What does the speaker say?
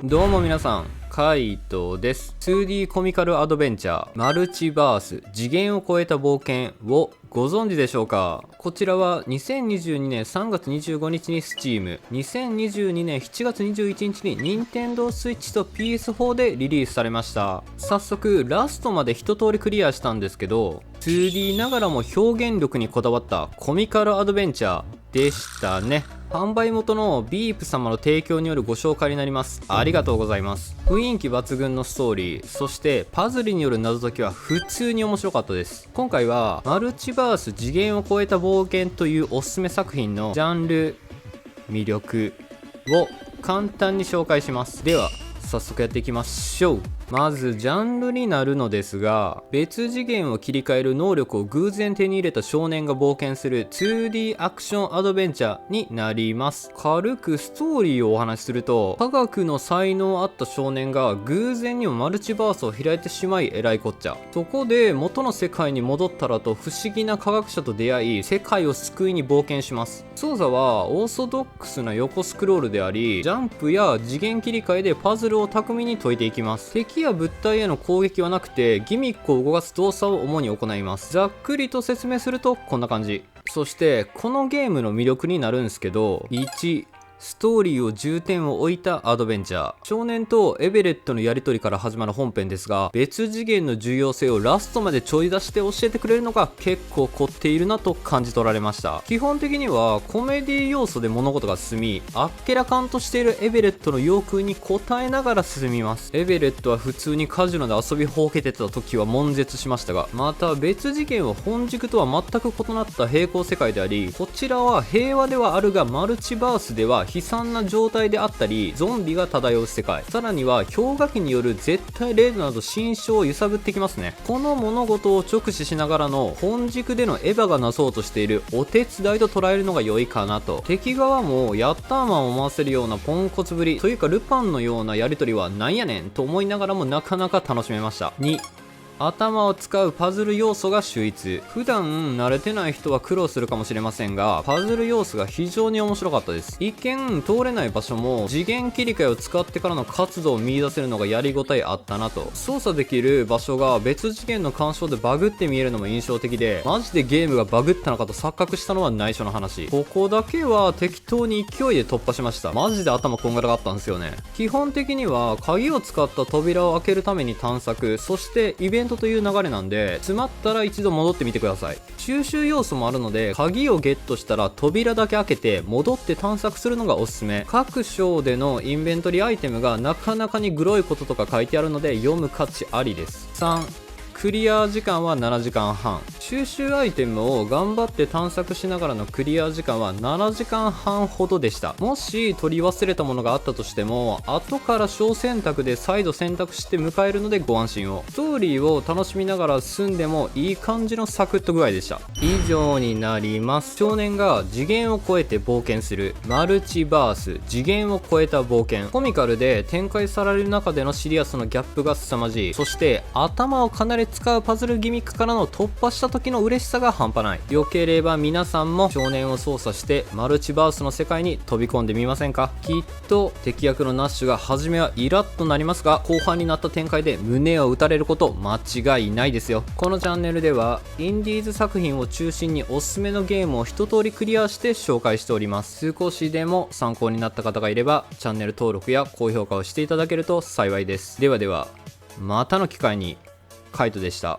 どうも皆さん、カイトです。2D コミカルアドベンチャーマルチバース次元を超えた冒険をご存知でしょうか。こちらは2022年3月25日に Steam、2022年7月21日に Nintendo Switch と PS4 でリリースされました。早速ラストまで一通りクリアしたんですけど、2D ながらも表現力にこだわったコミカルアドベンチャーでしたね。販売元のビープ様の提供によるご紹介になります。ありがとうございます。雰囲気抜群のストーリー、そしてパズルによる謎解きは普通に面白かったです。今回はマルチバース次元を超えた冒険というおすすめ作品のジャンル、魅力を簡単に紹介します。では早速やっていきましょう。まずジャンルになるのですが、別次元を切り替える能力を偶然手に入れた少年が冒険する 2D アクションアドベンチャーになります。軽くストーリーをお話しすると、科学の才能あった少年が偶然にもマルチバースを開いてしまいえらいこっちゃ。そこで元の世界に戻ったらと不思議な科学者と出会い、世界を救いに冒険します。操作はオーソドックスな横スクロールであり、ジャンプや次元切り替えでパズルを巧みに解いていきます。敵や物体への攻撃はなくて、ギミックを動かす動作を主に行います。ざっくりと説明するとこんな感じ。そしてこのゲームの魅力になるんですけど、1、ストーリーを重点を置いたアドベンチャー。少年とエベレットのやり取りから始まる本編ですが、別次元の重要性をラストまでちょい出して教えてくれるのが結構凝っているなと感じ取られました。基本的にはコメディ要素で物事が進み、あっけらかんとしているエベレットの要求に応えながら進みます。エベレットは普通にカジノで遊びほうけてた時は悶絶しましたが、また別次元は本軸とは全く異なった平行世界であり、こちらは平和ではあるがマルチバースでは悲惨な状態であったり、ゾンビが漂う世界、さらには氷河期による絶対0度など心象を揺さぶってきますね。この物事を直視しながらの本軸でのエヴァがなそうとしているお手伝いと捉えるのが良いかなと。敵側もヤッターマンを回せるようなポンコツぶりというかルパンのようなやり取りはなんやねんと思いながらもなかなか楽しめました。2、頭を使うパズル要素が秀逸。普段慣れてない人は苦労するかもしれませんが、パズル要素が非常に面白かったです。一見通れない場所も次元切り替えを使ってからの活動を見出せるのがやりごたえあったなと。操作できる場所が別次元の干渉でバグって見えるのも印象的で、マジでゲームがバグったのかと錯覚したのは内緒の話。ここだけは適当に勢いで突破しました。マジで頭こんがらがったんですよね。基本的には鍵を使った扉を開けるために探索、そしてイベントという流れなんで、詰まったら一度戻ってみてください。収集要素もあるので、鍵をゲットしたら扉だけ開けて戻って探索するのがおすすめ。各章でのインベントリーアイテムがなかなかにグロいこととか書いてあるので読む価値ありです。3、クリア時間は7時間半。収集アイテムを頑張って探索しながらのクリア時間は7時間半ほどでした。もし取り忘れたものがあったとしても、後から小選択で再度選択して迎えるのでご安心を。ストーリーを楽しみながら進んでもいい感じのサクッと具合でした。以上になります。少年が次元を超えて冒険するマルチバース次元を超えた冒険。コミカルで展開される中でのシリアスのギャップが凄まじい。そして頭をかなり使うパズルギミックからの突破した時の嬉しさが半端ない。よければ皆さんも少年を操作してマルチバースの世界に飛び込んでみませんか。きっと敵役のナッシュが初めはイラッとなりますが、後半になった展開で胸を打たれること間違いないですよ。このチャンネルではインディーズ作品を中心におすすめのゲームを一通りクリアして紹介しております。少しでも参考になった方がいればチャンネル登録や高評価をしていただけると幸いです。ではではまたの機会に。カイトでした。